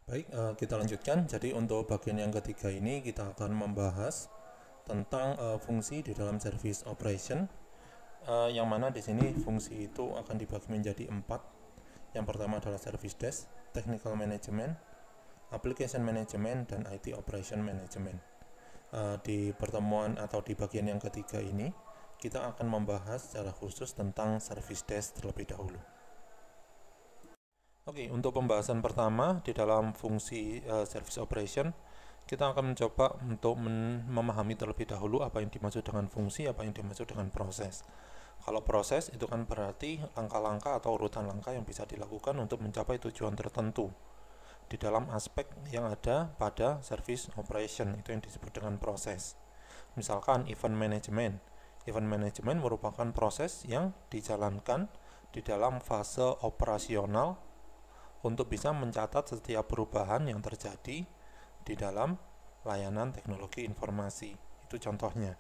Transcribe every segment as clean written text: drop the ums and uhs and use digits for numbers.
Baik, kita lanjutkan. Jadi untuk bagian yang ketiga ini kita akan membahas tentang fungsi di dalam service operation, yang mana di sini fungsi itu akan dibagi menjadi 4. Yang pertama adalah service desk, technical management, application management, dan IT operation management. Di pertemuan atau di bagian yang ketiga ini kita akan membahas secara khusus tentang service desk terlebih dahulu. Oke, untuk pembahasan pertama di dalam fungsi service operation, kita akan mencoba untuk memahami terlebih dahulu apa yang dimaksud dengan fungsi, apa yang dimaksud dengan proses. Kalau proses itu kan berarti langkah-langkah atau urutan langkah yang bisa dilakukan untuk mencapai tujuan tertentu di dalam aspek yang ada pada service operation, itu yang disebut dengan proses. Misalkan event management. Event management merupakan proses yang dijalankan di dalam fase operasional untuk bisa mencatat setiap perubahan yang terjadi di dalam layanan teknologi informasi. Itu contohnya.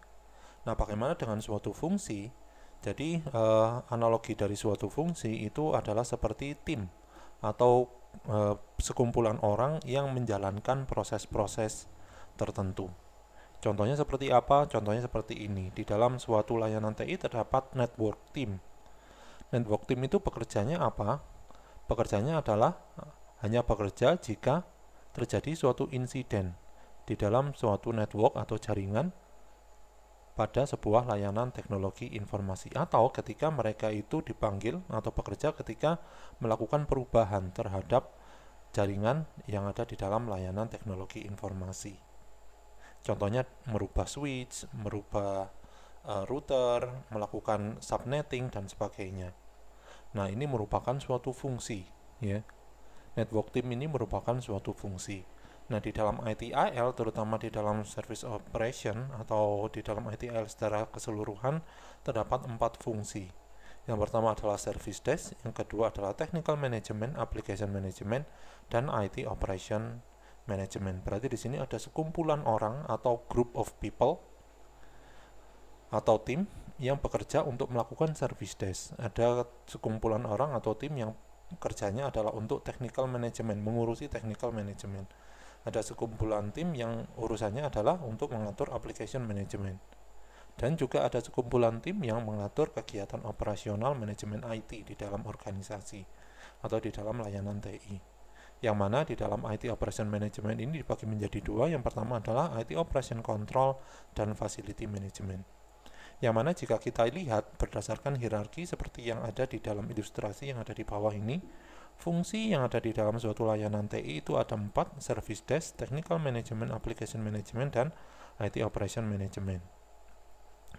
Nah, bagaimana dengan suatu fungsi? Jadi, analogi dari suatu fungsi itu adalah seperti tim atau sekumpulan orang yang menjalankan proses-proses tertentu. Contohnya seperti apa? Contohnya seperti ini. Di dalam suatu layanan TI terdapat network team. Network team itu bekerjanya apa? Pekerjaannya adalah hanya bekerja jika terjadi suatu insiden di dalam suatu network atau jaringan pada sebuah layanan teknologi informasi, atau ketika mereka itu dipanggil atau bekerja ketika melakukan perubahan terhadap jaringan yang ada di dalam layanan teknologi informasi. Contohnya merubah switch, merubah router, melakukan subnetting dan sebagainya. Nah, ini merupakan suatu fungsi, ya. Network team ini merupakan suatu fungsi. Nah, di dalam ITIL, terutama di dalam service operation atau di dalam ITIL secara keseluruhan, terdapat 4 fungsi. Yang pertama adalah service desk, yang kedua adalah technical management, application management, dan IT operation management. Berarti di sini ada sekumpulan orang atau group of people atau tim yang bekerja untuk melakukan service desk. Ada sekumpulan orang atau tim yang kerjanya adalah untuk technical management, mengurusi technical management. Ada sekumpulan tim yang urusannya adalah untuk mengatur application management. Dan juga ada sekumpulan tim yang mengatur kegiatan operasional manajemen IT di dalam organisasi atau di dalam layanan TI. Yang mana di dalam IT operation management ini dibagi menjadi 2. Yang pertama adalah IT operation control dan facility management. Yang mana jika kita lihat berdasarkan hierarki seperti yang ada di dalam ilustrasi yang ada di bawah ini, fungsi yang ada di dalam suatu layanan TI itu ada 4: service desk, technical management, application management, dan IT operation management.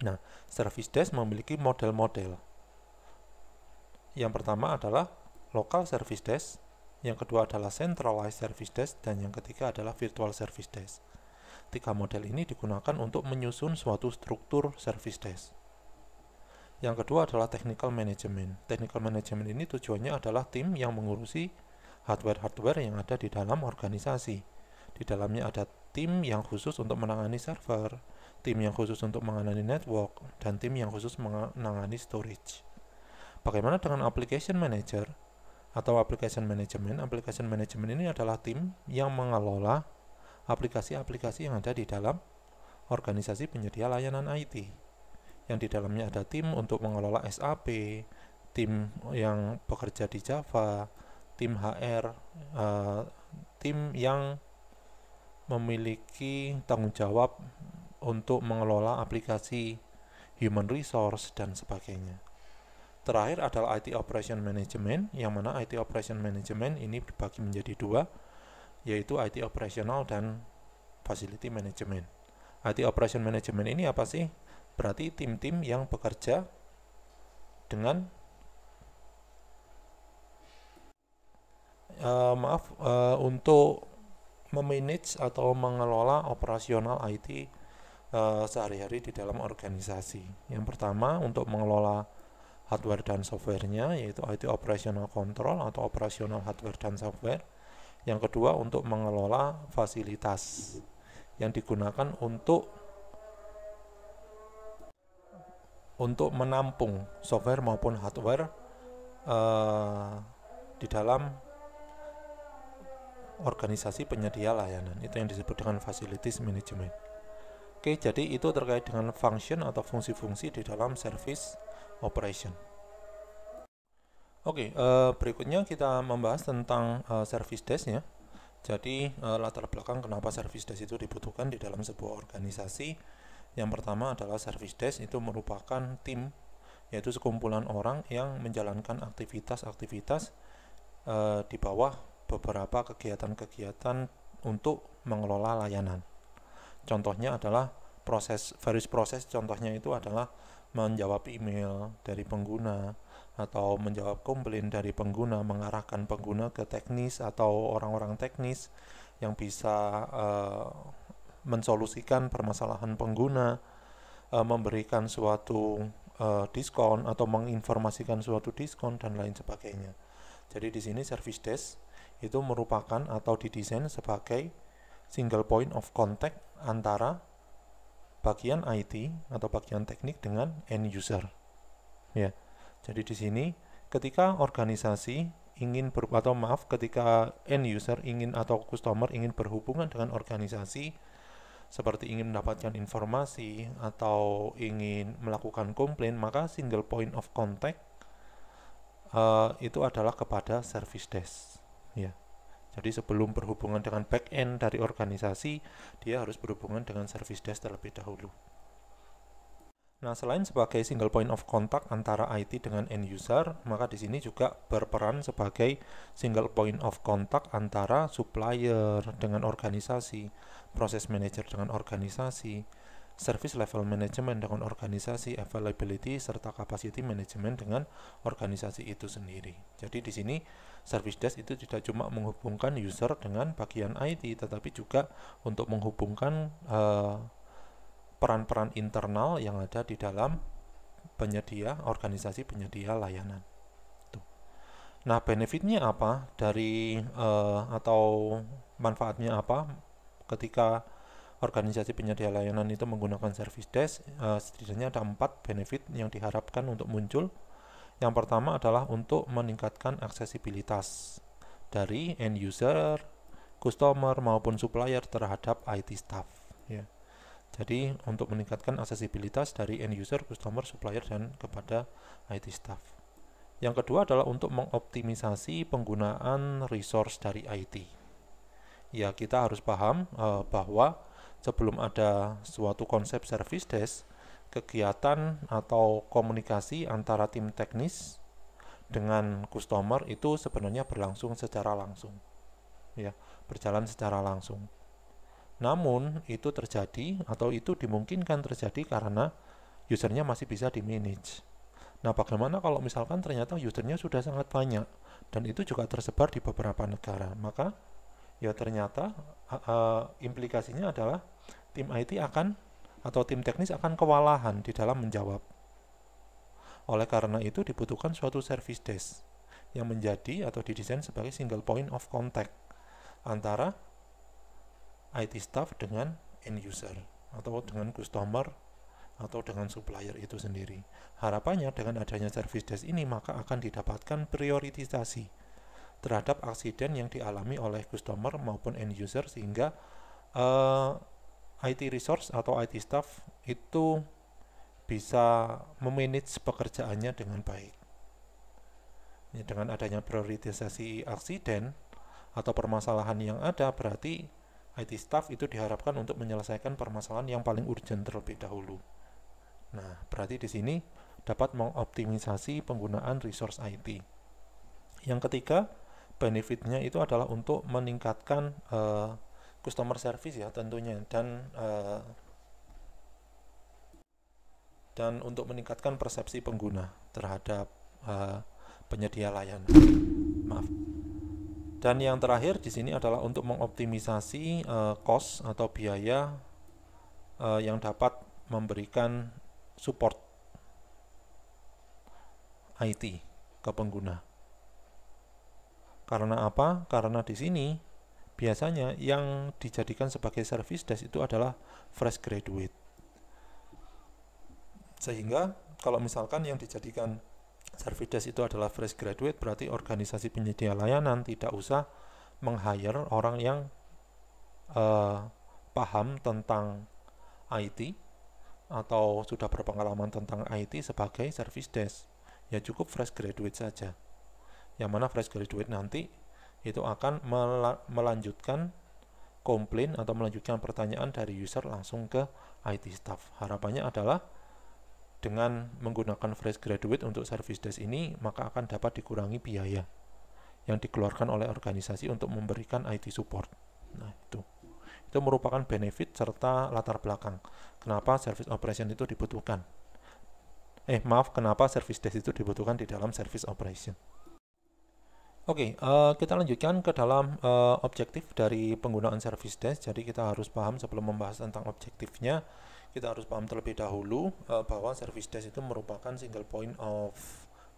Nah, service desk memiliki model-model. Yang pertama adalah local service desk, yang kedua adalah centralized service desk, dan yang ketiga adalah virtual service desk. 3 model ini digunakan untuk menyusun suatu struktur service desk. Yang kedua adalah technical management. Technical management ini tujuannya adalah tim yang mengurusi hardware-hardware yang ada di dalam organisasi. Di dalamnya ada tim yang khusus untuk menangani server, tim yang khusus untuk menangani network, dan tim yang khusus menangani storage. Bagaimana dengan application manager atau application management? Application management ini adalah tim yang mengelola aplikasi-aplikasi yang ada di dalam organisasi penyedia layanan IT, yang di dalamnya ada tim untuk mengelola SAP, tim yang bekerja di Java, tim HR, tim yang memiliki tanggung jawab untuk mengelola aplikasi human resource, dan sebagainya. Terakhir adalah IT operation management, yang mana IT operation management ini dibagi menjadi 2, yaitu IT operational dan facility management. IT operation management ini apa sih? Berarti tim-tim yang bekerja dengan untuk memanage atau mengelola operasional IT sehari-hari di dalam organisasi. Yang pertama untuk mengelola hardware dan softwarenya, yaitu IT operational control atau operasional hardware dan software. Yang kedua untuk mengelola fasilitas yang digunakan untuk menampung software maupun hardware di dalam organisasi penyedia layanan. Itu yang disebut dengan facilities management. Oke, jadi itu terkait dengan function atau fungsi-fungsi di dalam service operation. Oke, berikutnya kita membahas tentang service desk ya. Jadi latar belakang kenapa service desk itu dibutuhkan di dalam sebuah organisasi. Yang pertama adalah service desk itu merupakan tim, yaitu sekumpulan orang yang menjalankan aktivitas-aktivitas di bawah beberapa kegiatan-kegiatan untuk mengelola layanan. Contohnya adalah various proses, contohnya itu adalah menjawab email dari pengguna, atau menjawab komplain dari pengguna, mengarahkan pengguna ke teknis atau orang-orang teknis yang bisa mensolusikan permasalahan pengguna, memberikan suatu diskon atau menginformasikan suatu diskon dan lain sebagainya. Jadi di sini service desk itu merupakan atau didesain sebagai single point of contact antara bagian IT atau bagian teknik dengan end user. Ya. Jadi di sini ketika organisasi ingin ketika end user ingin atau customer ingin berhubungan dengan organisasi, seperti ingin mendapatkan informasi atau ingin melakukan komplain, maka single point of contact itu adalah kepada service desk. Ya. Jadi sebelum berhubungan dengan back end dari organisasi, dia harus berhubungan dengan service desk terlebih dahulu. Nah, selain sebagai single point of contact antara IT dengan end user, maka di sini juga berperan sebagai single point of contact antara supplier dengan organisasi, proses manager dengan organisasi, service level management dengan organisasi, availability serta capacity management dengan organisasi itu sendiri. Jadi di sini service desk itu tidak cuma menghubungkan user dengan bagian IT, tetapi juga untuk menghubungkan peran-peran internal yang ada di dalam organisasi penyedia layanan. Tuh. Nah, benefitnya apa dari atau manfaatnya apa ketika organisasi penyedia layanan itu menggunakan service desk? Setidaknya ada 4 benefit yang diharapkan untuk muncul. Yang pertama adalah untuk meningkatkan aksesibilitas dari end user, customer maupun supplier terhadap IT staff. Ya. Jadi untuk meningkatkan aksesibilitas dari end user, customer, supplier, dan kepada IT staff. Yang kedua adalah untuk mengoptimisasi penggunaan resource dari IT. Ya, kita harus paham bahwa sebelum ada suatu konsep service desk, kegiatan atau komunikasi antara tim teknis dengan customer itu sebenarnya berlangsung secara langsung. Ya, berjalan secara langsung. Namun itu terjadi atau itu dimungkinkan terjadi karena usernya masih bisa di-manage. Nah, bagaimana kalau misalkan ternyata usernya sudah sangat banyak dan itu juga tersebar di beberapa negara? Maka ya ternyata implikasinya adalah tim IT atau tim teknis akan kewalahan di dalam menjawab. Oleh karena itu dibutuhkan suatu service desk yang menjadi atau didesain sebagai single point of contact antara IT staff dengan end user atau dengan customer atau dengan supplier itu sendiri. Harapannya dengan adanya service desk ini maka akan didapatkan prioritisasi terhadap aksiden yang dialami oleh customer maupun end user sehingga IT resource atau IT staff itu bisa memanage pekerjaannya dengan baik. Ya, dengan adanya prioritisasi aksiden atau permasalahan yang ada, berarti IT staff itu diharapkan untuk menyelesaikan permasalahan yang paling urgent terlebih dahulu. Nah, berarti di sini dapat mengoptimisasi penggunaan resource IT. Yang ketiga, benefitnya itu adalah untuk meningkatkan customer service ya tentunya, dan untuk meningkatkan persepsi pengguna terhadap penyedia layanan. Maaf. Dan yang terakhir di sini adalah untuk mengoptimisasi cost atau biaya yang dapat memberikan support IT ke pengguna. Karena apa? Karena di sini biasanya yang dijadikan sebagai service desk itu adalah fresh graduate. Sehingga kalau misalkan yang dijadikan service desk itu adalah fresh graduate, berarti organisasi penyedia layanan tidak usah meng-hire orang yang paham tentang IT atau sudah berpengalaman tentang IT sebagai service desk. Ya cukup fresh graduate saja. Yang mana fresh graduate nanti itu akan melanjutkan komplain atau melanjutkan pertanyaan dari user langsung ke IT staff. Harapannya adalah dengan menggunakan fresh graduate untuk service desk ini, maka akan dapat dikurangi biaya yang dikeluarkan oleh organisasi untuk memberikan IT support. Nah, itu merupakan benefit serta latar belakang kenapa service operation itu dibutuhkan. Kenapa service desk itu dibutuhkan di dalam service operation. Oke, kita lanjutkan ke dalam objektif dari penggunaan service desk. Jadi kita harus paham sebelum membahas tentang objektifnya, kita harus paham terlebih dahulu bahwa service desk itu merupakan single point of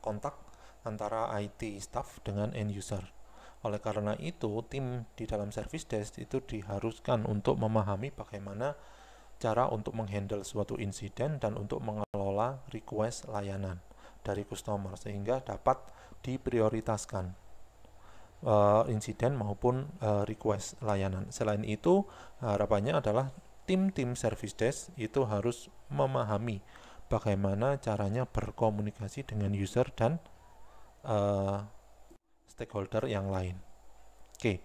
contact antara IT staff dengan end user. Oleh karena itu, tim di dalam service desk itu diharuskan untuk memahami bagaimana cara untuk menghandle suatu insiden dan untuk mengelola request layanan dari customer sehingga dapat diprioritaskan insiden maupun request layanan. Selain itu, harapannya adalah tim-tim service desk itu harus memahami bagaimana caranya berkomunikasi dengan user dan stakeholder yang lain. Oke,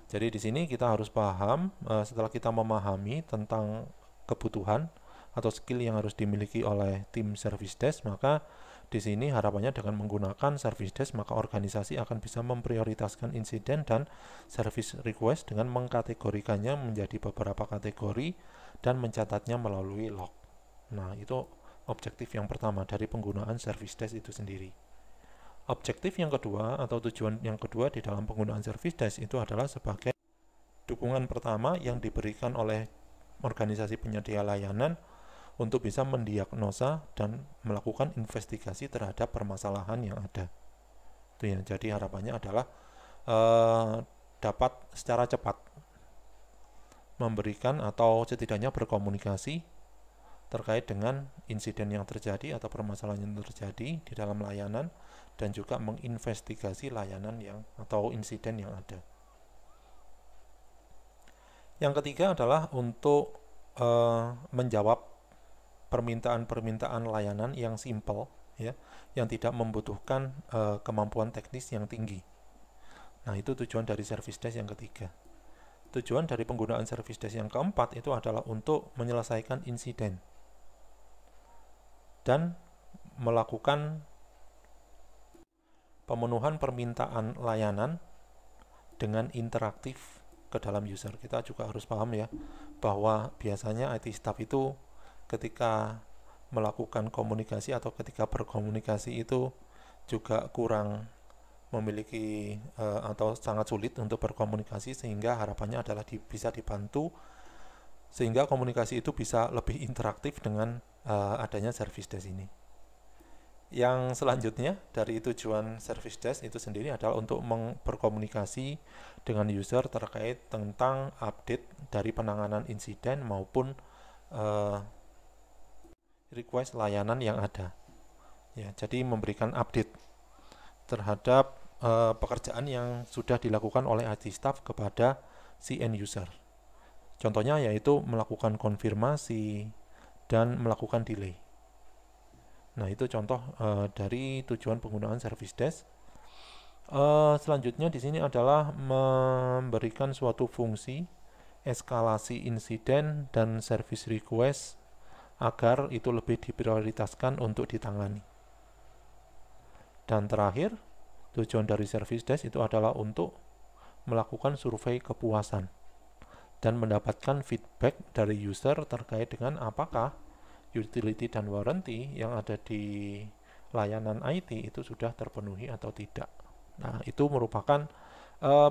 jadi di sini kita harus paham setelah kita memahami tentang kebutuhan atau skill yang harus dimiliki oleh tim service desk, maka di sini harapannya dengan menggunakan service desk maka organisasi akan bisa memprioritaskan insiden dan service request dengan mengkategorikannya menjadi beberapa kategori dan mencatatnya melalui log. Nah, itu objektif yang pertama dari penggunaan service desk itu sendiri. Objektif yang kedua atau tujuan yang kedua di dalam penggunaan service desk itu adalah sebagai dukungan pertama yang diberikan oleh organisasi penyedia layanan untuk bisa mendiagnosa dan melakukan investigasi terhadap permasalahan yang ada. Itu ya, jadi harapannya adalah dapat secara cepat memberikan atau setidaknya berkomunikasi terkait dengan insiden yang terjadi atau permasalahan yang terjadi di dalam layanan dan juga menginvestigasi layanan yang atau insiden yang ada. Yang ketiga adalah untuk menjawab permintaan-permintaan layanan yang simple, ya, yang tidak membutuhkan kemampuan teknis yang tinggi. Nah, itu tujuan dari service desk yang ketiga. Tujuan dari penggunaan service desk yang keempat itu adalah untuk menyelesaikan insiden dan melakukan pemenuhan permintaan layanan dengan interaktif ke dalam user. Kita juga harus paham ya bahwa biasanya IT staff itu ketika melakukan komunikasi atau ketika berkomunikasi itu juga kurang memiliki atau sangat sulit untuk berkomunikasi, sehingga harapannya adalah bisa dibantu sehingga komunikasi itu bisa lebih interaktif dengan adanya service desk ini. Yang selanjutnya dari tujuan service desk itu sendiri adalah untuk berkomunikasi dengan user terkait tentang update dari penanganan insiden maupun request layanan yang ada. Ya, jadi memberikan update terhadap pekerjaan yang sudah dilakukan oleh IT staff kepada si end user. Contohnya yaitu melakukan konfirmasi dan melakukan delay. Nah, itu contoh dari tujuan penggunaan service desk. Selanjutnya di sini adalah memberikan suatu fungsi eskalasi insiden dan service request agar itu lebih diprioritaskan untuk ditangani. Dan terakhir, tujuan dari service desk itu adalah untuk melakukan survei kepuasan dan mendapatkan feedback dari user terkait dengan apakah utility dan warranty yang ada di layanan IT itu sudah terpenuhi atau tidak. Nah, itu merupakan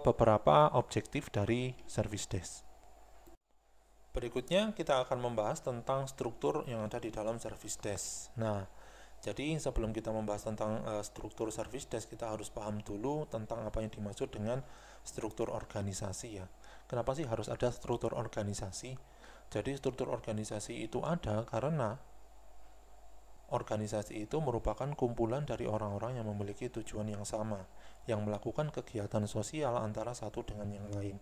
beberapa objektif dari service desk. Berikutnya kita akan membahas tentang struktur yang ada di dalam service desk. Nah, jadi sebelum kita membahas tentang struktur service desk, kita harus paham dulu tentang apa yang dimaksud dengan struktur organisasi ya. Kenapa sih harus ada struktur organisasi? Jadi struktur organisasi itu ada karena Organisasi itu merupakan kumpulan dari orang-orang yang memiliki tujuan yang sama, yang melakukan kegiatan sosial antara satu dengan yang lain.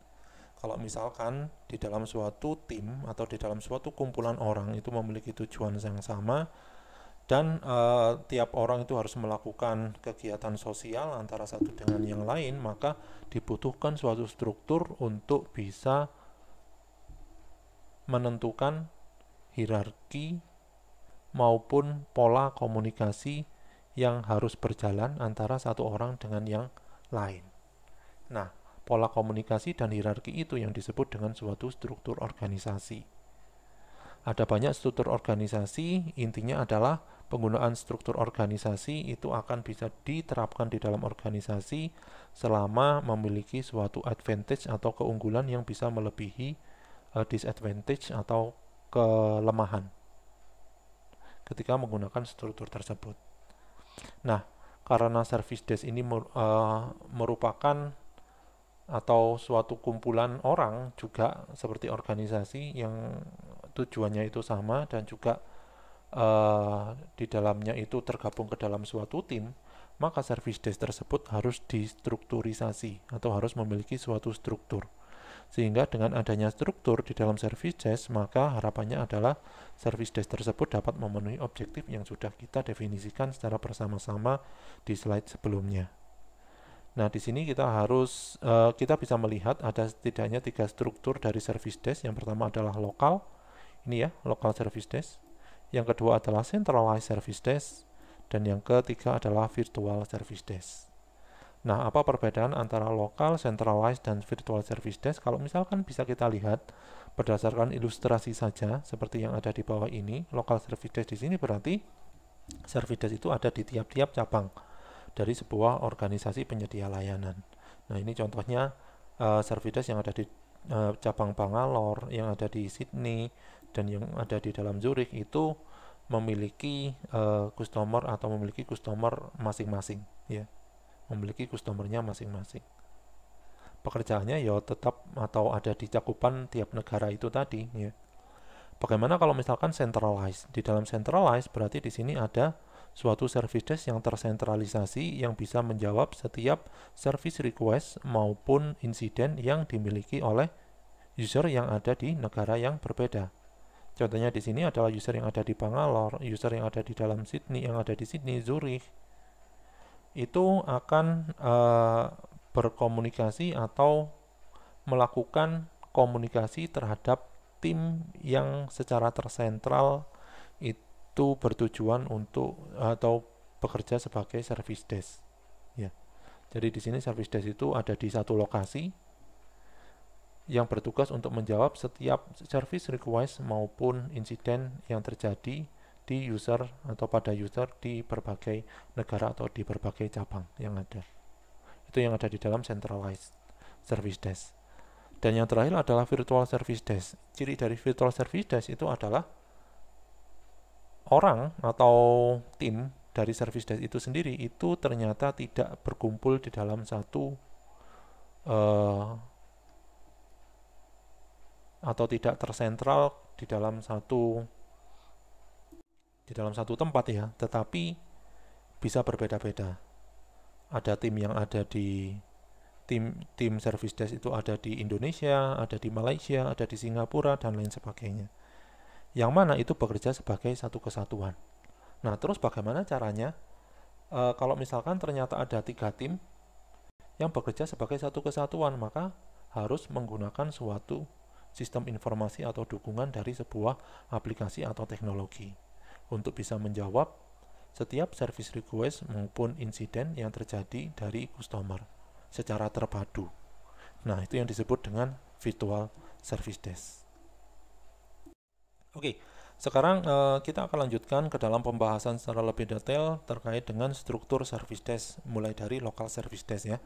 Kalau misalkan di dalam suatu tim atau di dalam suatu kumpulan orang itu memiliki tujuan yang sama, dan tiap orang itu harus melakukan kegiatan sosial antara satu dengan yang lain, maka dibutuhkan suatu struktur untuk bisa menentukan hierarki maupun pola komunikasi yang harus berjalan antara satu orang dengan yang lain. Nah, pola komunikasi dan hierarki itu yang disebut dengan suatu struktur organisasi. Ada banyak struktur organisasi, intinya adalah penggunaan struktur organisasi itu akan bisa diterapkan di dalam organisasi selama memiliki suatu advantage atau keunggulan yang bisa melebihi disadvantage atau kelemahan ketika menggunakan struktur tersebut. Nah, karena service desk ini merupakan atau suatu kumpulan orang juga seperti organisasi yang tujuannya itu sama dan juga di dalamnya itu tergabung ke dalam suatu tim, maka service desk tersebut harus distrukturisasi atau harus memiliki suatu struktur. Sehingga dengan adanya struktur di dalam service desk, maka harapannya adalah service desk tersebut dapat memenuhi objektif yang sudah kita definisikan secara bersama-sama di slide sebelumnya. Nah, di sini kita bisa melihat ada setidaknya 3 struktur dari service desk. Yang pertama adalah lokal, ini ya, local service desk. Yang kedua adalah centralized service desk, dan yang ketiga adalah virtual service desk. Nah, apa perbedaan antara lokal, centralized, dan virtual service desk? Kalau misalkan bisa kita lihat berdasarkan ilustrasi saja seperti yang ada di bawah ini, local service desk di sini berarti service desk itu ada di tiap-tiap cabang dari sebuah organisasi penyedia layanan. Nah, ini contohnya service desk yang ada di cabang Bangalore, yang ada di Sydney, dan yang ada di dalam Zurich itu memiliki customer atau memiliki customer masing-masing, ya. Memiliki customernya masing-masing. Pekerjaannya ya tetap atau ada di cakupan tiap negara itu tadi, ya. Bagaimana kalau misalkan centralized? Di dalam centralized berarti di sini ada suatu service desk yang tersentralisasi yang bisa menjawab setiap service request maupun insiden yang dimiliki oleh user yang ada di negara yang berbeda. Contohnya di sini adalah user yang ada di Bangalore, user yang ada di dalam Sydney, yang ada di Sydney, Zurich. Itu akan berkomunikasi atau melakukan komunikasi terhadap tim yang secara tersentral itu bertujuan untuk atau bekerja sebagai service desk, ya. Jadi di sini service desk itu ada di satu lokasi yang bertugas untuk menjawab setiap service request maupun insiden yang terjadi di user atau pada user di berbagai negara atau di berbagai cabang yang ada. Itu yang ada di dalam centralized service desk. Dan yang terakhir adalah virtual service desk. Ciri dari virtual service desk itu adalah orang atau tim dari service desk itu sendiri itu ternyata tidak berkumpul di dalam satu atau tidak tersentral di dalam satu tempat, ya, tetapi bisa berbeda-beda. Ada tim yang ada di tim service desk itu ada di Indonesia, ada di Malaysia, ada di Singapura, dan lain sebagainya. Yang mana itu bekerja sebagai satu kesatuan. Nah, terus bagaimana caranya? Kalau misalkan ternyata ada 3 tim yang bekerja sebagai satu kesatuan, maka harus menggunakan suatu sistem informasi atau dukungan dari sebuah aplikasi atau teknologi untuk bisa menjawab setiap service request maupun insiden yang terjadi dari customer secara terpadu. Nah, itu yang disebut dengan virtual service desk. Oke, sekarang kita akan lanjutkan ke dalam pembahasan secara lebih detail terkait dengan struktur service desk, mulai dari local service desk, ya.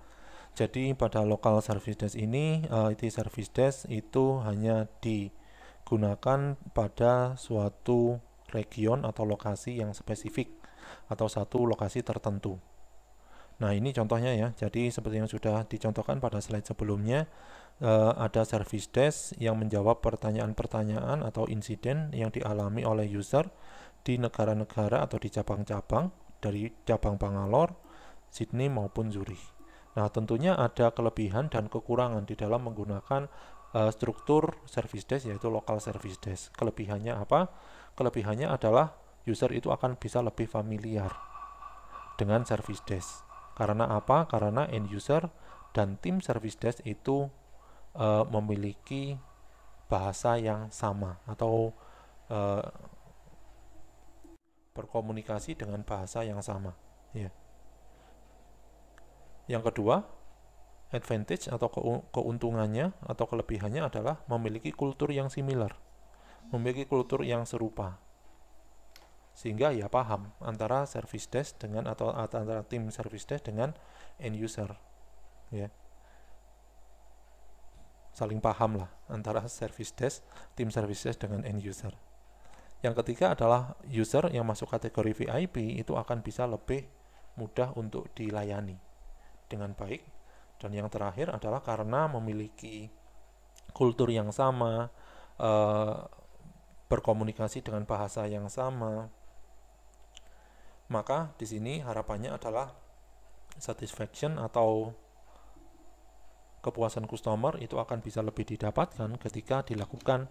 Jadi pada local service desk ini, IT service desk itu hanya digunakan pada suatu region atau lokasi yang spesifik atau satu lokasi tertentu. Nah, ini contohnya, ya. Jadi seperti yang sudah dicontohkan pada slide sebelumnya, ada service desk yang menjawab pertanyaan-pertanyaan atau insiden yang dialami oleh user di negara-negara atau di cabang-cabang dari cabang Bangalore, Sydney maupun Zurich. Nah, tentunya ada kelebihan dan kekurangan di dalam menggunakan struktur service desk, yaitu local service desk. Kelebihannya apa? Kelebihannya adalah user itu akan bisa lebih familiar dengan service desk. Karena apa? Karena end user dan tim service desk itu memiliki bahasa yang sama atau berkomunikasi dengan bahasa yang sama. Ya. Yang kedua, advantage atau keuntungannya atau kelebihannya adalah memiliki kultur yang similar, memiliki kultur yang serupa, sehingga ya paham antara service desk dengan atau antara tim service desk dengan end user, ya, saling paham lah antara service desk, tim service desk dengan end user. Yang ketiga adalah user yang masuk kategori VIP itu akan bisa lebih mudah untuk dilayani dengan baik. Dan yang terakhir adalah karena memiliki kultur yang sama, berkomunikasi dengan bahasa yang sama, maka di sini harapannya adalah satisfaction atau kepuasan customer itu akan bisa lebih didapatkan ketika dilakukan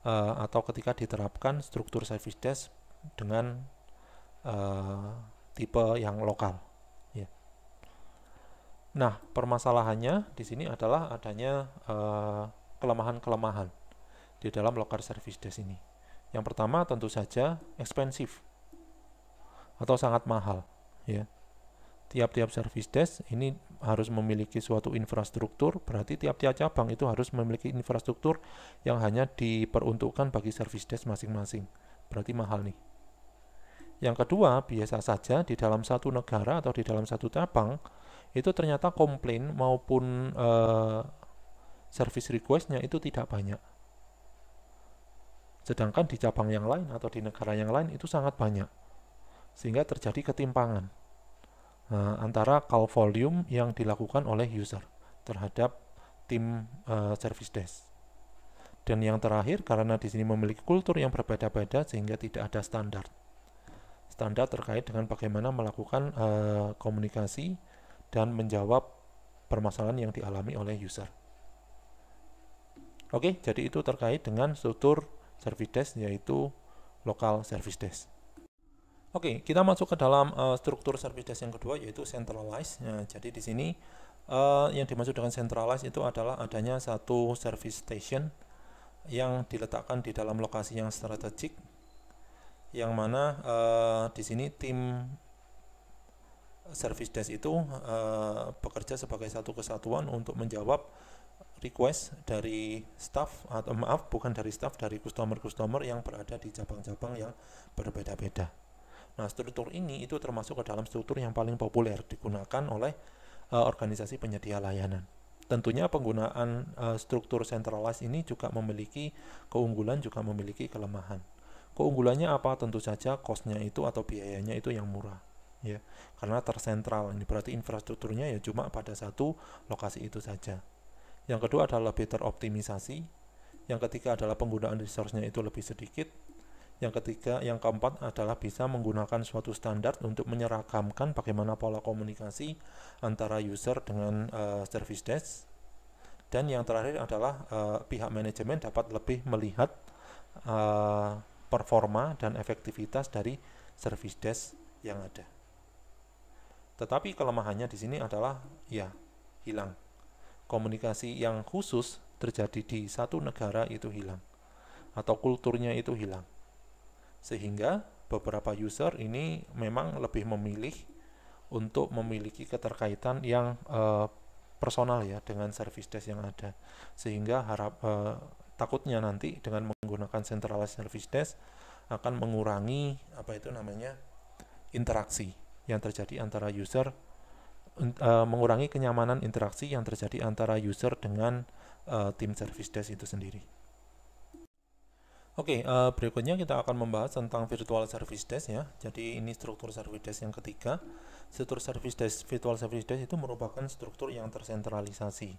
atau ketika diterapkan struktur service desk dengan tipe yang lokal. Ya. Nah, permasalahannya di sini adalah adanya kelemahan-kelemahan di dalam local service desk ini. Yang pertama tentu saja expensive atau sangat mahal, ya. Tiap-tiap service desk ini harus memiliki suatu infrastruktur, berarti tiap-tiap cabang itu harus memiliki infrastruktur yang hanya diperuntukkan bagi service desk masing-masing. Berarti mahal nih. Yang kedua, biasa saja di dalam satu negara atau di dalam satu cabang itu ternyata komplain maupun service request-nya itu tidak banyak. Sedangkan di cabang yang lain atau di negara yang lain itu sangat banyak. Sehingga terjadi ketimpangan antara call volume yang dilakukan oleh user terhadap tim service desk. Dan yang terakhir, karena di sini memiliki kultur yang berbeda-beda sehingga tidak ada standar terkait dengan bagaimana melakukan komunikasi dan menjawab permasalahan yang dialami oleh user. Oke, jadi itu terkait dengan struktur service desk, yaitu local service desk. Oke, kita masuk ke dalam struktur service desk yang kedua, yaitu centralized. Nah, jadi di sini yang dimaksud dengan centralized itu adalah adanya satu service station yang diletakkan di dalam lokasi yang strategik, yang mana di sini tim service desk itu bekerja sebagai satu kesatuan untuk menjawab request dari staff, atau maaf, bukan dari staff, dari customer yang berada di cabang-cabang yang berbeda-beda. Nah, struktur ini itu termasuk ke dalam struktur yang paling populer digunakan oleh organisasi penyedia layanan. Tentunya penggunaan struktur centralized ini juga memiliki keunggulan, juga memiliki kelemahan. Keunggulannya apa? Tentu saja cost-nya itu atau biayanya itu yang murah, ya, karena tersentral. Ini berarti infrastrukturnya ya cuma pada satu lokasi itu saja. Yang kedua adalah lebih teroptimisasi. Yang ketiga adalah penggunaan resource-nya itu lebih sedikit. Yang ketiga, yang keempat adalah bisa menggunakan suatu standar untuk menyeragamkan bagaimana pola komunikasi antara user dengan service desk. Dan yang terakhir adalah pihak manajemen dapat lebih melihat performa dan efektivitas dari service desk yang ada. Tetapi kelemahannya di sini adalah ya hilang. Komunikasi yang khusus terjadi di satu negara itu hilang, atau kulturnya itu hilang. Sehingga beberapa user ini memang lebih memilih untuk memiliki keterkaitan yang personal ya dengan service desk yang ada, sehingga takutnya nanti dengan menggunakan centralized service desk akan mengurangi interaksi yang terjadi antara user, mengurangi kenyamanan interaksi yang terjadi antara user dengan tim service desk itu sendiri. Oke, berikutnya kita akan membahas tentang virtual service desk ya. Jadi ini struktur service desk yang ketiga. Struktur service desk, virtual service desk itu merupakan struktur yang tersentralisasi.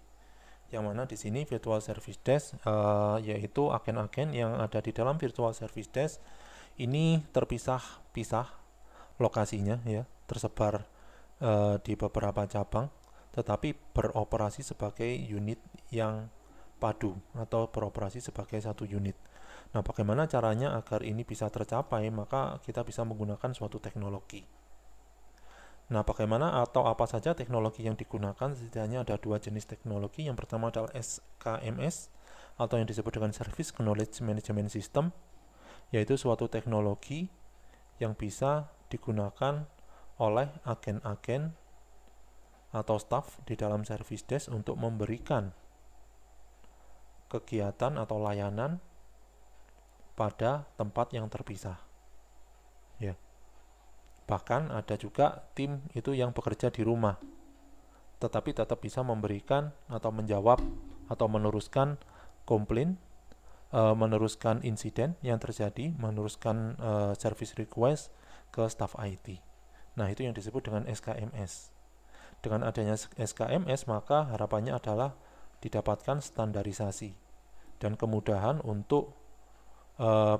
Yang mana di sini virtual service desk yaitu agen-agen yang ada di dalam virtual service desk Ini terpisah-pisah lokasinya ya, tersebar di beberapa cabang, tetapi beroperasi sebagai unit yang padu atau beroperasi sebagai satu unit. Nah, bagaimana caranya agar ini bisa tercapai? Maka kita bisa menggunakan suatu teknologi. Nah, bagaimana atau apa saja teknologi yang digunakan? Setidaknya ada dua jenis teknologi. Yang pertama adalah SKMS atau yang disebut dengan Service Knowledge Management System, yaitu suatu teknologi yang bisa digunakan oleh agen-agen atau staff di dalam service desk untuk memberikan kegiatan atau layanan pada tempat yang terpisah. Ya. Bahkan ada juga tim itu yang bekerja di rumah, tetapi tetap bisa memberikan atau menjawab atau meneruskan komplain, meneruskan insiden yang terjadi, meneruskan service request ke staff IT. Nah, itu yang disebut dengan SKMS. Dengan adanya SKMS, maka harapannya adalah didapatkan standarisasi dan kemudahan untuk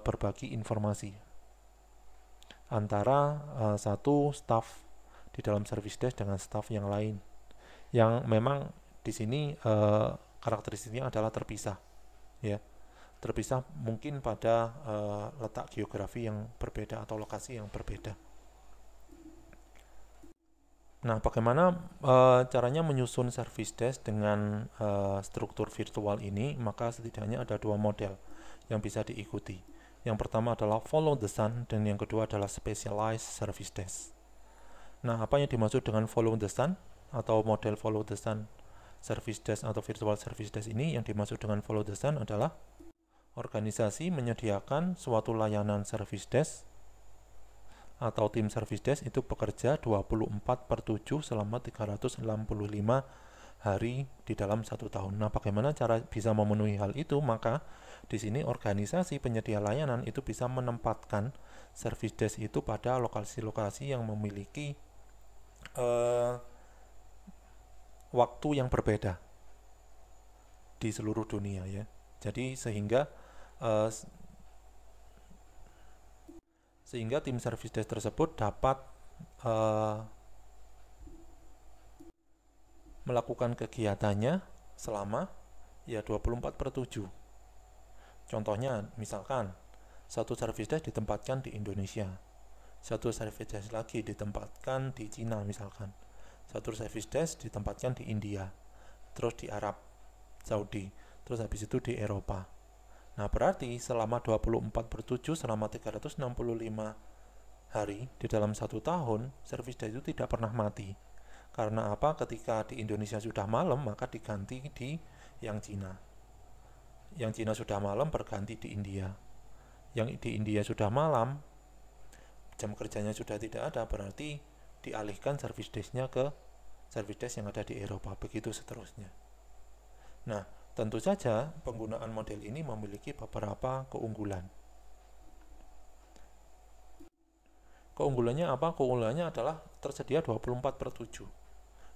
berbagi informasi antara satu staff di dalam service desk dengan staff yang lain, yang memang di sini karakteristiknya adalah terpisah, ya, terpisah mungkin pada letak geografi yang berbeda atau lokasi yang berbeda. Nah, bagaimana caranya menyusun service desk dengan struktur virtual ini? Maka setidaknya ada dua model yang bisa diikuti. Yang pertama adalah follow the sun, dan yang kedua adalah specialized service desk. Nah, apa yang dimaksud dengan follow the sun atau model follow the sun service desk atau virtual service desk ini? Yang dimaksud dengan follow the sun adalah organisasi menyediakan suatu layanan service desk atau tim service desk itu bekerja 24/7 selama 365 hari di dalam satu tahun. Nah, bagaimana cara bisa memenuhi hal itu? Maka di sini organisasi penyedia layanan itu bisa menempatkan service desk itu pada lokasi-lokasi yang memiliki waktu yang berbeda di seluruh dunia, ya. Jadi sehingga tim service desk tersebut dapat melakukan kegiatannya selama ya 24/7. Contohnya, misalkan satu service desk ditempatkan di Indonesia, satu service desk lagi ditempatkan di Cina misalkan, satu service desk ditempatkan di India, terus di Arab Saudi, terus habis itu di Eropa. Nah, berarti selama 24/7 selama 365 hari di dalam satu tahun, service desk itu tidak pernah mati. Karena apa? Ketika di Indonesia sudah malam, maka diganti di yang Cina. Yang Cina sudah malam berganti di India. Yang di India sudah malam, jam kerjanya sudah tidak ada, berarti dialihkan service desk-nya ke service desk yang ada di Eropa, begitu seterusnya. Nah, tentu saja penggunaan model ini memiliki beberapa keunggulan. Keunggulannya apa? Keunggulannya adalah tersedia 24/7.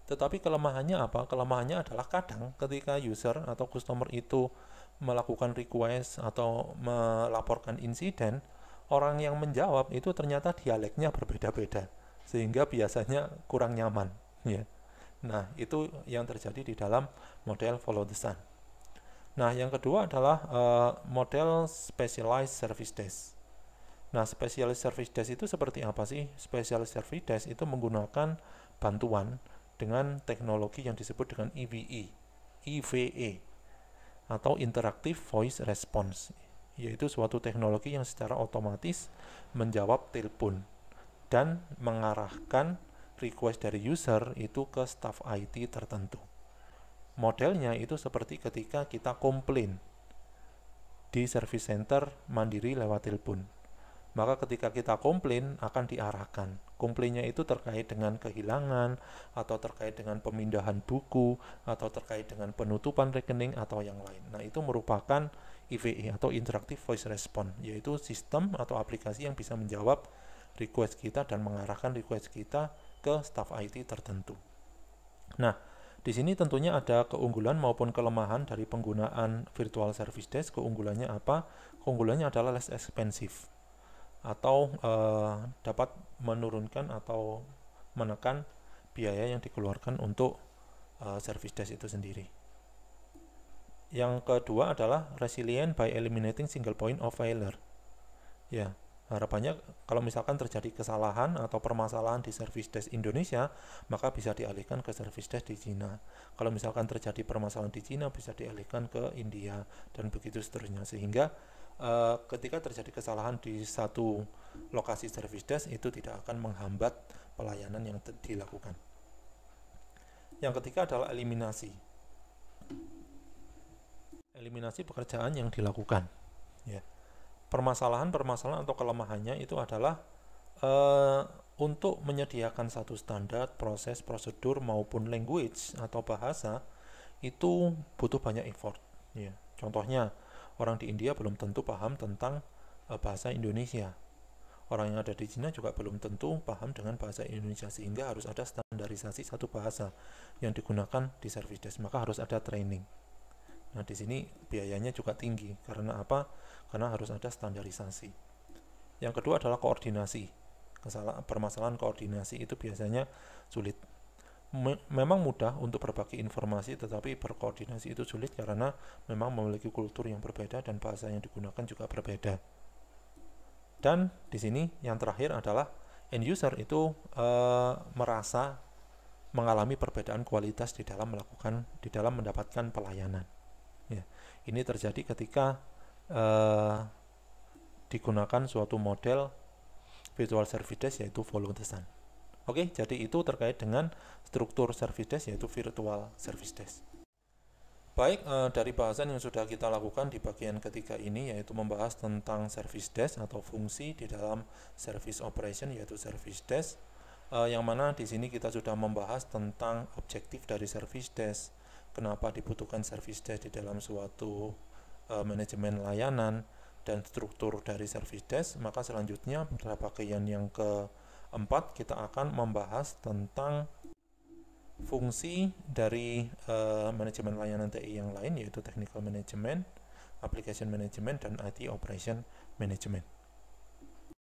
Tetapi kelemahannya apa? Kelemahannya adalah kadang ketika user atau customer itu melakukan request atau melaporkan insiden, orang yang menjawab itu ternyata dialeknya berbeda-beda, sehingga biasanya kurang nyaman, ya. Nah, itu yang terjadi di dalam model follow the sun. Nah, yang kedua adalah model specialized service desk. Nah, specialized service desk itu seperti apa sih? Specialized service desk itu menggunakan bantuan dengan teknologi yang disebut dengan EVE atau Interactive Voice Response, yaitu suatu teknologi yang secara otomatis menjawab telepon dan mengarahkan request dari user itu ke staff IT tertentu. Modelnya itu seperti ketika kita komplain di service center mandiri lewat telepon. Maka ketika kita komplain akan diarahkan. Komplainnya itu terkait dengan kehilangan, atau terkait dengan pemindahan buku, atau terkait dengan penutupan rekening, atau yang lain. Nah, itu merupakan EVE atau Interactive Voice Response, yaitu sistem atau aplikasi yang bisa menjawab request kita dan mengarahkan request kita ke staff IT tertentu. Nah, di sini tentunya ada keunggulan maupun kelemahan dari penggunaan virtual service desk. Keunggulannya apa? Keunggulannya adalah less expensive. atau dapat menurunkan atau menekan biaya yang dikeluarkan untuk service desk itu sendiri. Yang kedua adalah resilient by eliminating single point of failure. Ya, harapannya kalau misalkan terjadi kesalahan atau permasalahan di service desk Indonesia, maka bisa dialihkan ke service desk di Cina. Kalau misalkan terjadi permasalahan di Cina, bisa dialihkan ke India, dan begitu seterusnya. Sehingga ketika terjadi kesalahan di satu lokasi service desk, itu tidak akan menghambat pelayanan yang dilakukan. Yang ketiga adalah eliminasi. Eliminasi pekerjaan yang dilakukan. Ya. Permasalahan-permasalahan atau kelemahannya itu adalah untuk menyediakan satu standar, proses, prosedur maupun language atau bahasa itu butuh banyak effort. Ya. Contohnya, orang di India belum tentu paham tentang bahasa Indonesia. Orang yang ada di Cina juga belum tentu paham dengan bahasa Indonesia, sehingga harus ada standarisasi satu bahasa yang digunakan di service desk, maka harus ada training. Nah, di sini biayanya juga tinggi. Karena apa? Karena harus ada standarisasi. Yang kedua adalah koordinasi. Permasalahan koordinasi itu biasanya sulit. Memang mudah untuk berbagi informasi, tetapi berkoordinasi itu sulit karena memang memiliki kultur yang berbeda dan bahasa yang digunakan juga berbeda. Dan di sini yang terakhir adalah end user itu merasa mengalami perbedaan kualitas di dalam mendapatkan pelayanan. Ya, ini terjadi ketika digunakan suatu model virtual service desk yaitu follow the sun. Oke, jadi itu terkait dengan struktur service desk yaitu virtual service desk. Baik, dari bahasan yang sudah kita lakukan di bagian ketiga ini yaitu membahas tentang service desk atau fungsi di dalam service operation yaitu service desk, yang mana di sini kita sudah membahas tentang objektif dari service desk, kenapa dibutuhkan service desk di dalam suatu manajemen layanan dan struktur dari service desk. Maka selanjutnya pada bagian yang keempat kita akan membahas tentang fungsi dari manajemen layanan TI yang lain yaitu technical management, application management, dan IT operation management.